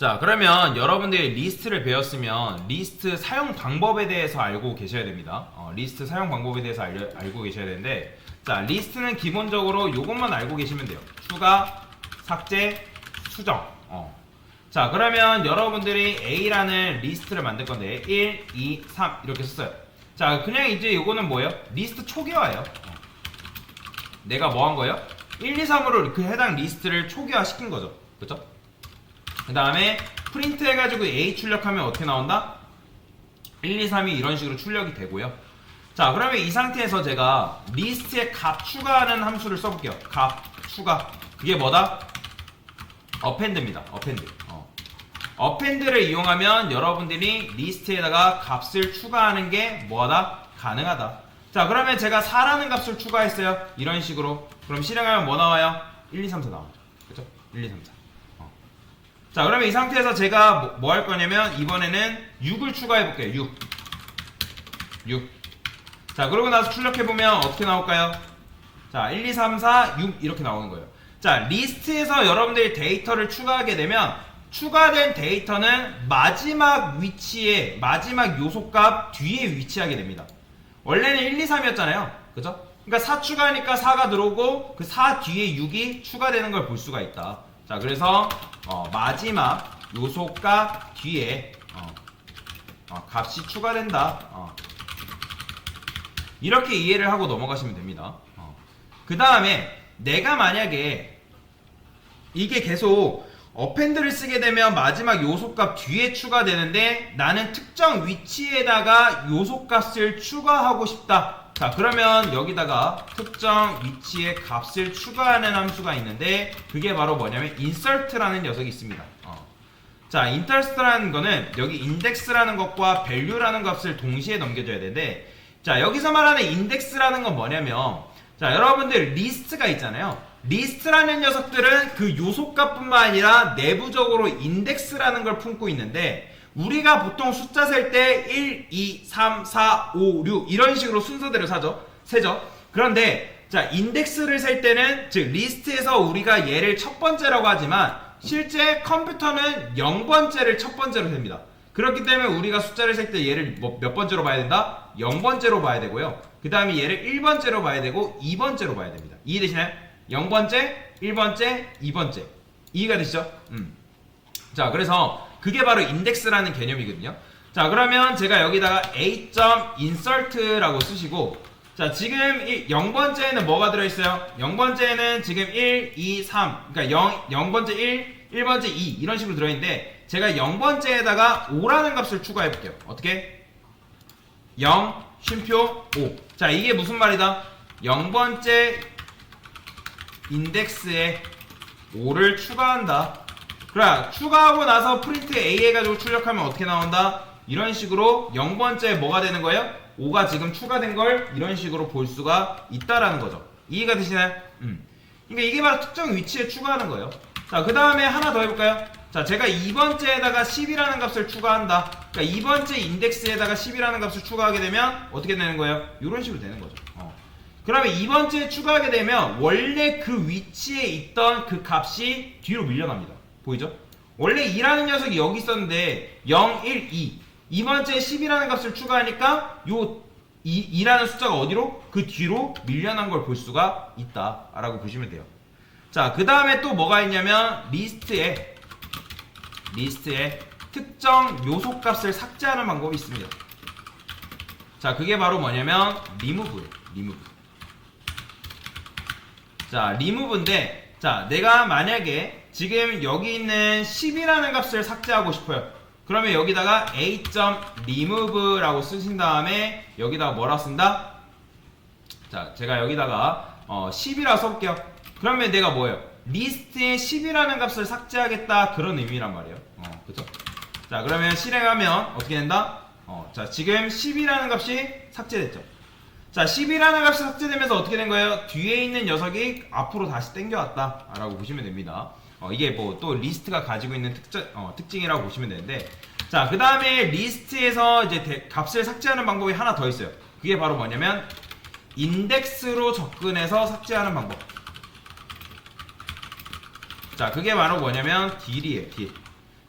자, 그러면 여러분들이 리스트를 배웠으면 리스트 사용 방법에 대해서 알고 계셔야 됩니다. 리스트 사용 방법에 대해서 알고 계셔야 되는데, 자, 리스트는 기본적으로 이것만 알고 계시면 돼요. 추가, 삭제, 수정. 자, 그러면 여러분들이 A라는 리스트를 만들 건데 1, 2, 3 이렇게 썼어요. 자, 그냥 이제 이거는 뭐예요? 리스트 초기화예요. 내가 뭐 한 거예요? 1, 2, 3으로 그 해당 리스트를 초기화 시킨 거죠. 그쵸? 그 다음에 프린트 해가지고 A 출력하면 어떻게 나온다? 1, 2, 3이 이런 식으로 출력이 되고요. 자, 그러면 이 상태에서 제가 리스트에 값 추가하는 함수를 써볼게요. 값 추가. 그게 뭐다? append입니다. append. append를 이용하면 여러분들이 리스트에다가 값을 추가하는 게 뭐하다? 가능하다. 자, 그러면 제가 4라는 값을 추가했어요. 이런 식으로. 그럼 실행하면 뭐 나와요? 1, 2, 3, 4 나오죠. 그쵸? 1, 2, 3, 4. 자, 그러면 이 상태에서 제가 뭐 할 거냐면 이번에는 6을 추가해 볼게요. 6. 자, 그러고 나서 출력해보면 어떻게 나올까요? 자, 1, 2, 3, 4, 6 이렇게 나오는 거예요. 자, 리스트에서 여러분들이 데이터를 추가하게 되면 추가된 데이터는 마지막 위치에, 마지막 요소값 뒤에 위치하게 됩니다. 원래는 1, 2, 3이었잖아요. 그죠? 그러니까 4 추가하니까 4가 들어오고 그 4 뒤에 6이 추가되는 걸 볼 수가 있다. 자, 그래서 마지막 요소값 뒤에 값이 추가된다. 이렇게 이해를 하고 넘어가시면 됩니다. 그 다음에 내가 만약에 이게 계속 append를 쓰게 되면 마지막 요소값 뒤에 추가되는데 나는 특정 위치에다가 요소값을 추가하고 싶다. 자, 그러면 여기다가 특정 위치에 값을 추가하는 함수가 있는데 그게 바로 뭐냐면 insert라는 녀석이 있습니다. 자, insert라는 거는 여기 index라는 것과 value라는 값을 동시에 넘겨줘야 되는데, 자, 여기서 말하는 index라는 건 뭐냐면, 자, 여러분들 리스트가 있잖아요. 리스트라는 녀석들은 그 요소값뿐만 아니라 내부적으로 인덱스라는 걸 품고 있는데, 우리가 보통 숫자 셀 때 1, 2, 3, 4, 5, 6 이런 식으로 순서대로 세죠. 그런데 자, 인덱스를 셀 때는, 즉 리스트에서 우리가 얘를 첫 번째라고 하지만 실제 컴퓨터는 0번째를 첫 번째로 셉니다. 그렇기 때문에 우리가 숫자를 셀 때 얘를 몇 번째로 봐야 된다? 0번째로 봐야 되고요. 그 다음에 얘를 1번째로 봐야 되고 2번째로 봐야 됩니다. 이해되시나요? 0번째, 1번째, 2번째. 이해가 되시죠? 자, 그래서 그게 바로 인덱스라는 개념이거든요. 자, 그러면 제가 여기다가 a.insert라고 쓰시고, 자, 지금 0번째에는 뭐가 들어있어요? 0번째에는 지금 1, 2, 3, 그러니까 0번째 1, 1번째 2 이런 식으로 들어있는데 제가 0번째에다가 5라는 값을 추가해 볼게요. 어떻게? 0, 쉼표 5. 자, 이게 무슨 말이다? 0번째 인덱스에 5를 추가한다. 그래, 추가하고 나서 프린트 A 해가지고 출력하면 어떻게 나온다? 이런 식으로 0번째 뭐가 되는 거예요? 5가 지금 추가된 걸 이런 식으로 볼 수가 있다라는 거죠. 이해가 되시나요? 그러니까 이게 바로 특정 위치에 추가하는 거예요. 자, 그 다음에 하나 더 해볼까요? 자, 제가 2번째에다가 10이라는 값을 추가한다. 그러니까 2번째 인덱스에다가 10이라는 값을 추가하게 되면 어떻게 되는 거예요? 이런 식으로 되는 거죠. 그러면 2번째에 추가하게 되면 원래 그 위치에 있던 그 값이 뒤로 밀려납니다. 보이죠? 원래 2라는 녀석이 여기 있었는데 0, 1, 2 2번째에 10이라는 값을 추가하니까 요 2라는 숫자가 어디로? 그 뒤로 밀려난 걸 볼 수가 있다 라고 보시면 돼요. 자, 그 다음에 또 뭐가 있냐면 리스트에 특정 요소 값을 삭제하는 방법이 있습니다. 자, 그게 바로 뭐냐면 remove예요. 자, remove인데, 자, 내가 만약에 지금 여기 있는 10이라는 값을 삭제하고 싶어요. 그러면 여기다가 a.remove라고 쓰신 다음에 여기다가 뭐라 쓴다? 자, 제가 여기다가 10이라고 써볼게요. 그러면 내가 뭐예요? 리스트에 10이라는 값을 삭제하겠다, 그런 의미란 말이에요. 그쵸? 자, 그러면 실행하면 어떻게 된다? 자, 지금 10이라는 값이 삭제됐죠. 자, 10이라는 값이 삭제되면서 어떻게 된 거예요? 뒤에 있는 녀석이 앞으로 다시 당겨왔다 라고 보시면 됩니다. 이게 뭐 또 리스트가 가지고 있는 특징이라고 보시면 되는데, 자, 그 다음에 리스트에서 이제 값을 삭제하는 방법이 하나 더 있어요. 그게 바로 뭐냐면 인덱스로 접근해서 삭제하는 방법. 자, 그게 바로 뭐냐면 딜이에요. 딜.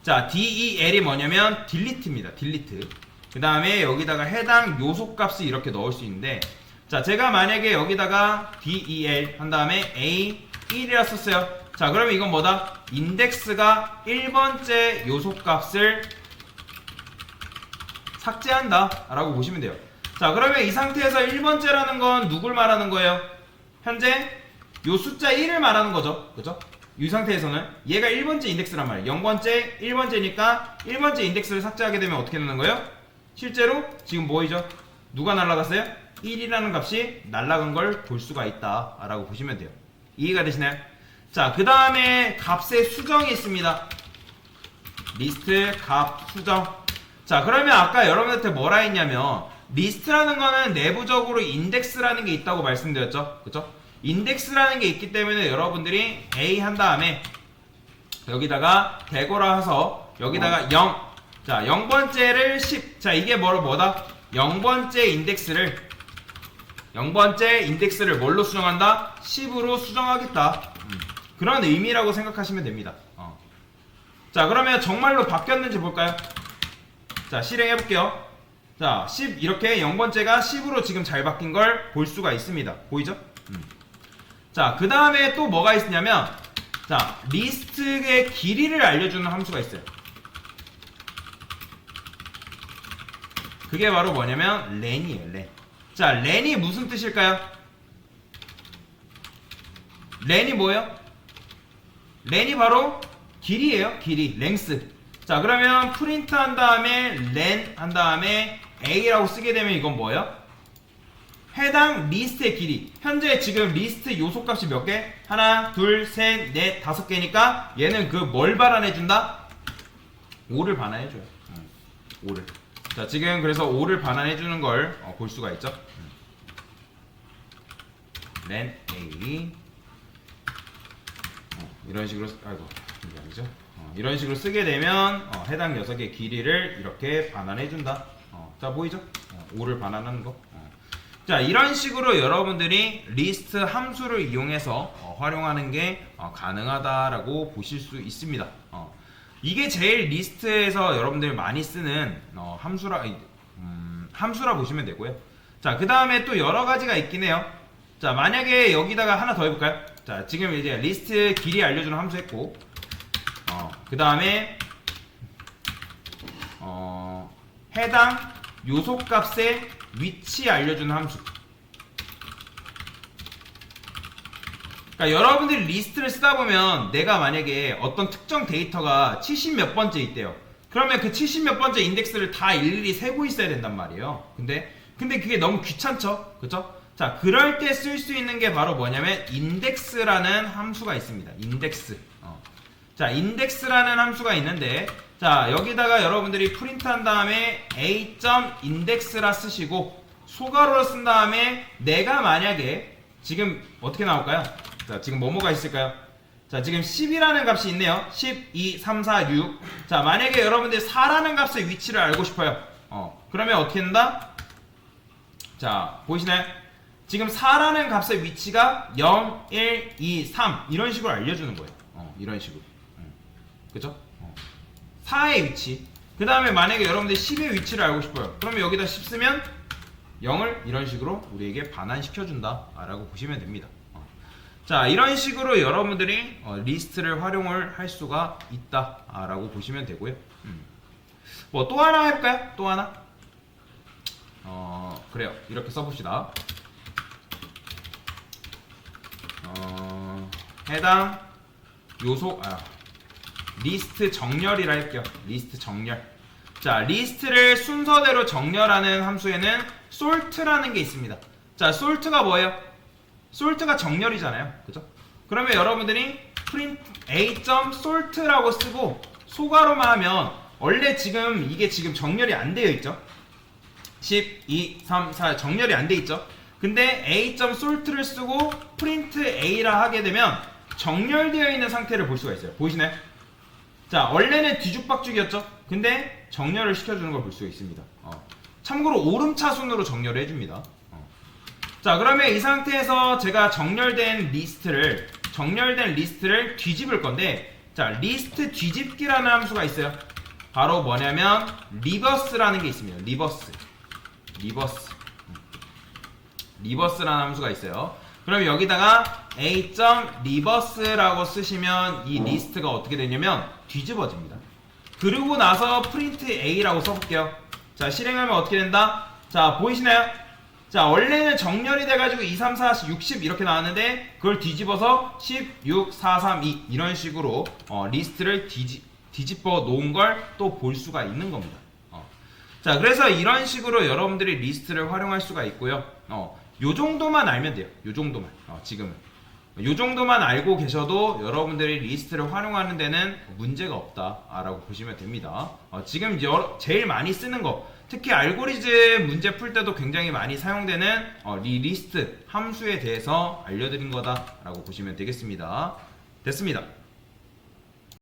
자, del이 뭐냐면 delete입니다. delete. 그 다음에 여기다가 해당 요소 값을 이렇게 넣을 수 있는데, 자, 제가 만약에 여기다가 del 한 다음에 a 1이라 썼어요. 자, 그러면 이건 뭐다? 인덱스가 1번째 요소 값을 삭제한다 라고 보시면 돼요. 자, 그러면 이 상태에서 1번째라는 건 누굴 말하는 거예요? 현재 요 숫자 1을 말하는 거죠. 그죠? 이 상태에서는 얘가 1번째 인덱스란 말이에요. 0번째, 1번째니까 1번째 인덱스를 삭제하게 되면 어떻게 되는 거예요? 실제로 지금 뭐이죠? 누가 날라갔어요? 1이라는 값이 날라간 걸 볼 수가 있다 라고 보시면 돼요. 이해가 되시나요? 자, 그 다음에 값의 수정이 있습니다. 리스트 값 수정. 자, 그러면 아까 여러분한테 뭐라 했냐면 리스트라는 거는 내부적으로 인덱스라는 게 있다고 말씀드렸죠. 그쵸? 인덱스라는 게 있기 때문에 여러분들이 A 한 다음에 여기다가 대고라 해서 여기다가 0. 자, 0번째를 10. 자, 이게 뭐다? 0번째 인덱스를 뭘로 수정한다? 10으로 수정하겠다. 그런 의미라고 생각하시면 됩니다. 자, 그러면 정말로 바뀌었는지 볼까요? 자, 실행해 볼게요. 자, 10 이렇게 0번째가 10으로 지금 잘 바뀐 걸 볼 수가 있습니다. 보이죠? 자, 그 다음에 또 뭐가 있냐면, 자, 리스트의 길이를 알려주는 함수가 있어요. 그게 바로 뭐냐면 len이에요. len. 자, len이 무슨 뜻일까요? len이 뭐예요? len이 바로 길이에요. 길이, length. 자, 그러면 프린트 한 다음에 len 한 다음에 a라고 쓰게 되면 이건 뭐예요? 해당 리스트의 길이. 현재 지금 리스트 요소 값이 몇 개? 하나, 둘, 셋, 넷, 5개니까 얘는 그 뭘 반환해준다? 5를 반환해줘요. 5를. 자, 지금 그래서 5를 반환해주는 걸 볼 수가 있죠. len a 이런 식으로 아이고 이게 아니죠. 이런 식으로 쓰게 되면 해당 녀석의 길이를 이렇게 반환해준다. 자, 보이죠? 5를 반환하는 거. 자, 이런 식으로 여러분들이 리스트 함수를 이용해서 활용하는 게 가능하다라고 보실 수 있습니다. 이게 제일 리스트에서 여러분들이 많이 쓰는 함수라 보시면 되고요. 자, 그 다음에 또 여러 가지가 있긴 해요. 자, 만약에 여기다가 하나 더 해볼까요? 자, 지금 이제 리스트 길이 알려주는 함수 했고, 그 다음에 해당 요소 값의 위치 알려주는 함수. 그러니까 여러분들이 리스트를 쓰다 보면 내가 만약에 어떤 특정 데이터가 70 몇 번째 있대요. 그러면 그 70 몇 번째 인덱스를 다 일일이 세고 있어야 된단 말이에요. 근데 그게 너무 귀찮죠? 그쵸? 자, 그럴 때 쓸 수 있는 게 바로 뭐냐면 인덱스라는 함수가 있습니다. 인덱스. 자, 인덱스라는 함수가 있는데, 자, 여기다가 여러분들이 프린트 한 다음에 a.index라 쓰시고 소괄호로 쓴 다음에 내가 만약에 지금 어떻게 나올까요? 자, 지금 뭐가 있을까요? 자, 지금 10이라는 값이 있네요. 10, 2, 3, 4, 6. 자, 만약에 여러분들 4라는 값의 위치를 알고 싶어요. 그러면 어떻게 된다? 자, 보이시나요? 지금 4라는 값의 위치가 0, 1, 2, 3 이런 식으로 알려주는 거예요. 이런 식으로. 그죠? 4의 위치. 그 다음에 만약에 여러분들이 10의 위치를 알고 싶어요. 그러면 여기다 10 쓰면 0을 이런 식으로 우리에게 반환시켜준다 라고 보시면 됩니다. 자, 이런 식으로 여러분들이 리스트를 활용을 할 수가 있다 라고 보시면 되고요. 뭐 또 하나 해볼까요? 또 하나? 그래요. 이렇게 써봅시다. 해당 요소 리스트 정렬이라 할게요. 리스트 정렬. 자, 리스트를 순서대로 정렬하는 함수에는 sort라는 게 있습니다. 자, sort가 뭐예요? sort가 정렬이잖아요. 그죠? 그러면 여러분들이 print a.sort라고 쓰고 소괄호만 하면 원래 이게 지금 정렬이 안 되어 있죠? 10, 2, 3, 4 정렬이 안 돼 있죠? 근데 a.sort를 쓰고 print a라 하게 되면 정렬되어 있는 상태를 볼 수가 있어요. 보이시나요? 자, 원래는 뒤죽박죽이었죠? 근데 정렬을 시켜주는 걸 볼 수가 있습니다. 참고로 오름차순으로 정렬을 해줍니다. 자, 그러면 이 상태에서 제가 정렬된 리스트를 뒤집을 건데 자, 리스트 뒤집기라는 함수가 있어요. 바로 뭐냐면 리버스라는 게 있습니다. 리버스라는 함수가 있어요. 그럼 여기다가 a.reverse라고 쓰시면 이 리스트가 어떻게 되냐면 뒤집어집니다. 그리고 나서 print a라고 써볼게요. 자, 실행하면 어떻게 된다? 자, 보이시나요? 자, 원래는 정렬이 돼가지고 2, 3, 4, 60 이렇게 나왔는데 그걸 뒤집어서 10, 6, 4, 3, 2 이런 식으로 리스트를 뒤집어 놓은 걸 또 볼 수가 있는 겁니다. 자, 그래서 이런 식으로 여러분들이 리스트를 활용할 수가 있고요. 요 정도만 알면 돼요. 요 정도만. 지금은. 요 정도만 알고 계셔도 여러분들이 리스트를 활용하는 데는 문제가 없다라고 보시면 됩니다. 지금 제일 많이 쓰는 거, 특히 알고리즘 문제 풀 때도 굉장히 많이 사용되는 이 리스트 함수에 대해서 알려드린 거다라고 보시면 되겠습니다. 됐습니다.